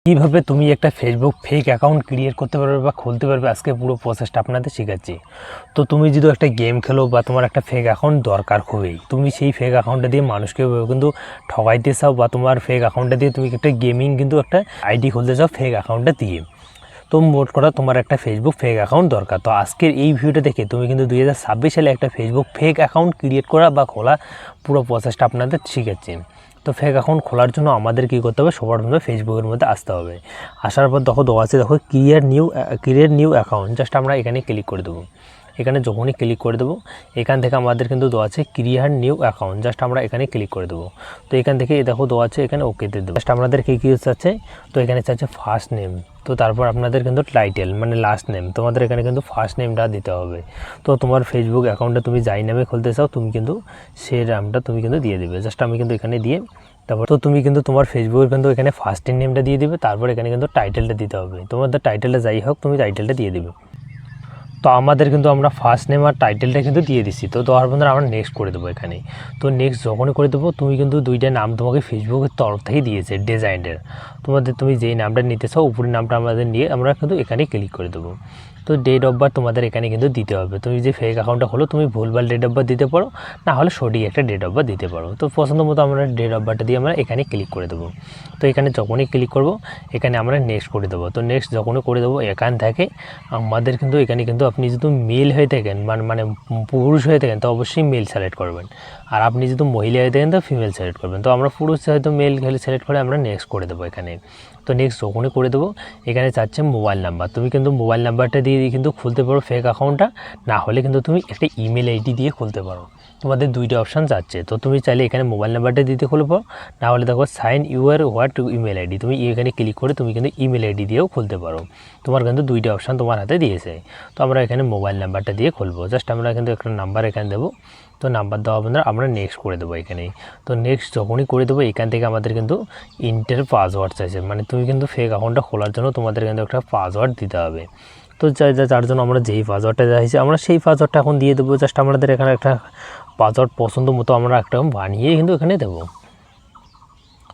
কিভাবে তুমি একটা ফেসবুক ফেক অ্যাকাউন্ট ক্রিয়েট করতে পারবে বা খুলতে পারবে আজকে পুরো প্রসেসটা আপনাদের শেখাচ্ছি। তো তুমি যদি একটা গেম খেলো বা তোমার একটা ফেক অ্যাকাউন্ট দরকার খুবই, তুমি সেই ফেক অ্যাকাউন্টটা দিয়ে মানুষকে কিন্তু ঠকাইতে চাও বা তোমার ফেক অ্যাকাউন্টটা দিয়ে তুমি একটা গেমিং কিন্তু একটা আইডি খুলতে চাও ফেক অ্যাকাউন্টটা দিয়ে। তো মোট কথা তোমার একটা ফেসবুক ফেক অ্যাকাউন্ট দরকার। তো আজকের এই ভিডিওটা দেখে তুমি কিন্তু 2026 সালে একটা ফেসবুক ফেক অ্যাকাউন্ট ক্রিয়েট করা বা খোলা পুরো প্রসেসটা আপনাদের শিখাচ্ছি। তো ফেক অ্যাকাউন্ট খোলার জন্য আমাদের কী করতে হবে, সবার প্রথমে ফেসবুকের মধ্যে আসতে হবে। আসার পর দেওয়া আছে, ক্রিয়েট নিউ অ্যাকাউন্ট, জাস্ট আমরা এখানে ক্লিক করে দেবো। এখানে যখনই ক্লিক করে দেবো, এখান থেকে আমাদের কিন্তু দেওয়া আছে ক্রিয়েট নিউ অ্যাকাউন্ট, জাস্ট আমরা এখানে ক্লিক করে দেবো। তো এখান থেকে দেওয়া আছে এখানে ওকেতে দেবো। জাস্ট আমাদের কী চাচ্ছে, তো এখানে চাচ্ছে ফার্স্ট নেম, তো তারপর আপনাদের কিন্তু টাইটেল মানে লাস্ট নেম, তোমাদের এখানে কিন্তু ফার্স্ট নেমটা দিতে হবে। তো তোমার ফেসবুক অ্যাকাউন্টটা তুমি যাই নামে খুলতে চাও তুমি কিন্তু সেই নামটা তুমি কিন্তু দিয়ে দেবে। জাস্ট আমি কিন্তু এখানে দিয়ে তারপর তো তুমি কিন্তু তোমার ফেসবুকের কিন্তু এখানে ফার্স্ট নেমটা দিয়ে দিবে, তারপর এখানে কিন্তু টাইটেলটা দিতে হবে। তোমাদের টাইটেলটা যাই হোক তুমি টাইটেলটা দিয়ে দেবে। তো আমাদের কিন্তু আমরা ফার্স্ট নেম আর টাইটেলটা কিন্তু দিয়ে দিচ্ছি। তো দেওয়ার পর আমরা নেক্সট করে দেবো এখানে। তো নেক্সট যখনই করে দেবো, তুমি কিন্তু দুইটা নাম তোমাকে ফেসবুকের তরফ থেকে দিয়েছে ডিজাইনের, তুমি যেই নামটা নিতে চাও উপরের নামটা আমাদের নিয়ে আমরা কিন্তু এখানে ক্লিক করে দেবো। তো ডেট অফ বার্থ তোমাদের এখানে কিন্তু দিতে হবে। তুমি যে ফেক অ্যাকাউন্টটা হলো তুমি ভুলভাল ডেট অফ বার্থ দিতে পারো, না হলে সঠিক একটা ডেট অফ বার্থ দিতে পারো। তো পছন্দ মতো আমরা ডেট অফ বার্থটা দিয়ে আমরা এখানে ক্লিক করে দেবো। তো এখানে যখনই ক্লিক করব এখানে আমরা নেক্সট করে দেবো। তো নেক্সট যখনই করে দেবো এখান থেকে আমাদের কিন্তু এখানে কিন্তু আপনি যদি মেল হয়ে থাকেন মানে পুরুষ হয়ে থাকেন তো অবশ্যই মেল সিলেক্ট করবেন, আর আপনি যদি মহিলা হয়ে থাকেন তো ফিমেল সিলেক্ট করবেন। তো আমরা পুরুষ হয়তো মেল সিলেক্ট করে আমরা নেক্সট করে দেবো এখানে। তো নেক্সট যখনই করে দেবো এখানে চাচ্ছে মোবাইল নাম্বার, তুমি কিন্তু মোবাইল নাম্বারটা দিয়ে কিন্তু খুলতে পারো ফেক অ্যাকাউন্টটা, না হলে কিন্তু তুমি একটা ইমেল আইডি দিয়ে খুলতে পারো। তোমাদের দুইটা অপশান যাচ্ছে। তো তুমি চাইলে এখানে মোবাইল নাম্বারটা দিতে খুলবো, না হলে দেখো sign your what email ID, তুমি এখানে ক্লিক করে তুমি কিন্তু ইমেল আইডি দিয়েও খুলতে পারো। তোমার কিন্তু দুইটা অপশান তোমার হাতে দিয়েছে। তো আমরা এখানে মোবাইল নাম্বারটা দিয়ে খুলবো। জাস্ট আমরা কিন্তু একটা নাম্বার এখানে দেবো। তো নাম্বার দেওয়া বন্ধুরা আমরা নেক্সট করে দেবো এখানেই। তো নেক্সট যখনই করে দেবো এখান থেকে আমাদের কিন্তু ইন্টার পাসওয়ার্ড চাইছে, মানে তুমি কিন্তু ফেক অ্যাকাউন্টটা খোলার জন্য তোমাদের কিন্তু একটা পাসওয়ার্ড দিতে হবে। তো যার জন্য আমরা যেই পাসওয়ার্ডটা চাইছি আমরা সেই পাসওয়ার্ডটা এখন দিয়ে দেবো। জাস্ট আমাদের এখানে একটা পাসওয়ার্ড পছন্দ মতো আমরা একটা বানিয়ে কিন্তু এখানে দেবো।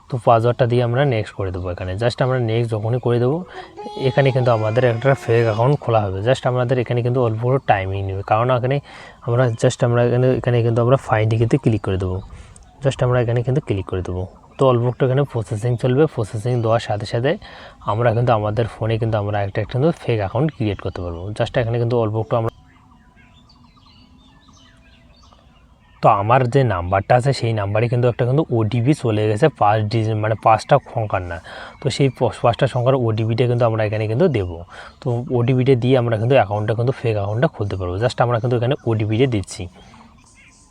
তো পাসওয়ার্ডটা দিয়ে আমরা নেক্সট করে দেবো এখানে। জাস্ট আমরা নেক্সট যখনই করে দেবো এখানে কিন্তু আমাদের একটা ফেক অ্যাকাউন্ট খোলা হবে। জাস্ট আমাদের এখানে কিন্তু অল্প টাইমিং নেবে, কারণ এখানে আমরা এখানে কিন্তু আমরা ফাইন্ডিংতে ক্লিক করে দেবো। জাস্ট আমরা এখানে কিন্তু ক্লিক করে দেবো। তো অল্প একটু এখানে প্রসেসিং চলবে। প্রসেসিং দেওয়ার সাথে সাথে আমরা কিন্তু আমাদের ফোনে কিন্তু আমরা একটা কিন্তু ফেক অ্যাকাউন্ট ক্রিয়েট করতে পারবো। জাস্ট এখানে কিন্তু অল্প একটু আমরা তো আমার যে নাম্বারটা আছে সেই নাম্বারে কিন্তু একটা কিন্তু ওটিপি চলে গেছে 5 ডিজিট, মানে 5টা সংখ্যার না। তো সেই 5টা সংখ্যার ওটিপিটা কিন্তু আমরা এখানে কিন্তু দেবো। তো ওটিপিটা দিয়ে আমরা কিন্তু অ্যাকাউন্টটা কিন্তু ফেক অ্যাকাউন্টটা খুলতে পারবো। জাস্ট আমরা কিন্তু এখানে ওটিপিটা দিচ্ছি।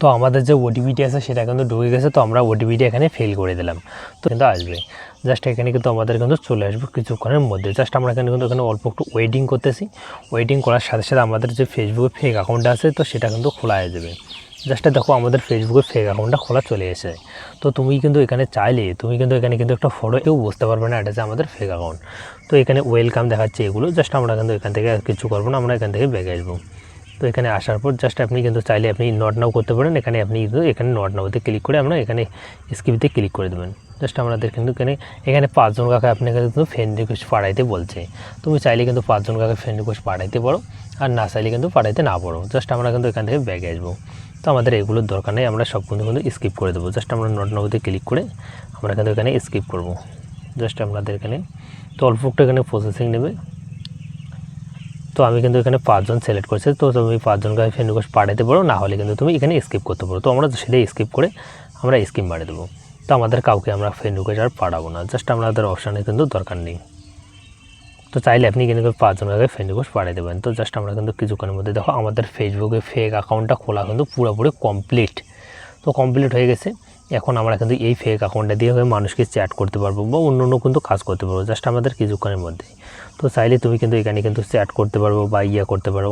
তো আমাদের যে ওটিপিটি আছে সেটা কিন্তু ঢুকে গেছে, তো আমরা ওটিপিটা এখানে ফেল করে দিলাম। তো কিন্তু আসবে, জাস্ট এখানে কিন্তু আমাদের কিন্তু চলে আসবে কিছুক্ষণের মধ্যে। জাস্ট আমরা এখানে কিন্তু অল্প একটু ওয়েটিং করতেছি। ওয়েটিং করার সাথে সাথে আমাদের যে ফেসবুকে ফেক অ্যাকাউন্টটা আছে তো সেটা কিন্তু খোলা হয়ে যাবে। জাস্ট দেখো আমাদের ফেসবুকের ফেক অ্যাকাউন্টটা খোলা চলে এসে। তো তুমি কিন্তু এখানে চাইলে তুমি কিন্তু এখানে কিন্তু একটা ফটো কেউ বুঝতে পারবে না এটা যে আমাদের ফেক অ্যাকাউন্ট। তো এখানে ওয়েলকাম দেখাচ্ছে এগুলো, জাস্ট আমরা কিন্তু এখান থেকে কিছু করবো না, আমরা এখান থেকে ব্যাগে আসবো। তো এখানে আসার পর জাস্ট আপনি কিন্তু চাইলে আপনি নট নাও করতে পারেন। এখানে আপনি কিন্তু এখানে নট নাওতে ক্লিক করে আমরা এখানে স্কিপতে ক্লিক করে দেবেন। জাস্ট আমাদের কিন্তু এখানে 5 জন কাকে আপনাকে কিন্তু ফ্রেন্ড রিকোয়েস্ট পাঠাইতে বলছে। তুমি চাইলে কিন্তু 5 জন কাকে ফ্রেন্ড রিকোয়েস্ট পাঠাইতে পারো, আর না চাইলে কিন্তু পাঠাইতে না পারো। জাস্ট আমরা কিন্তু এখান থেকে ব্যাগে আসবো। তো আমাদের এগুলোর দরকার নেই, আমরা সব কিন্তু স্কিপ করে দেবো। জাস্ট আমরা নট নাওতে ক্লিক করে আমরা কিন্তু এখানে স্কিপ করবো। জাস্ট আমাদের এখানে তো অল্প একটু এখানে প্রসেসিং নেবে। তো আমি কিন্তু এখানে 5 জন সিলেক্ট করেছি। তো তুমি 5 জনকে ফ্রেন্ড রিকোয়েস্ট পাঠাতে পারো, না হলে কিন্তু তুমি এখানে স্কিপ করতে পারো। তো আমরা সেটাই স্কিপ করে আমরা স্কিপ মারে দেবো। তো আমাদের কাউকে আমরা ফ্রেন্ড রিকোয়েস্ট আর পাঠাবো না, জাস্ট আমাদের অপশানে কিন্তু দরকার নেই। তো চাইলে আপনি কিন্তু 5 জনকে ফ্রেন্ড রিকোয়েস্ট পাঠিয়ে দেবেন। তো জাস্ট আমরা কিন্তু কিছুক্ষণের মধ্যে দেখো আমাদের ফেসবুকে ফেক অ্যাকাউন্টটা খোলা কিন্তু পুরোপুরি কমপ্লিট। তো কমপ্লিট হয়ে গেছে। এখন আমরা কিন্তু এই ফেক অ্যাকাউন্টটা দিয়ে মানুষকে চ্যাট করতে পারবো বা অন্য কিন্তু কাজ করতে পারবো জাস্ট আমাদের কিছুক্ষণের মধ্যে। তো চাইলে তুমি কিন্তু এখানে কিন্তু চ্যাট করতে পারবো বা করতে পারো।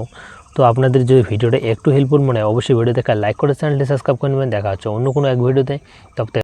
তো আপনাদের যদি ভিডিওটা একটু হেল্পফুল মনে হয় অবশ্যই ভিডিওতে লাইক করে চ্যানেলটি সাবস্ক্রাইব করে নেবেন। দেখা হচ্ছে অন্য কোনো এক ভিডিওতে। তবে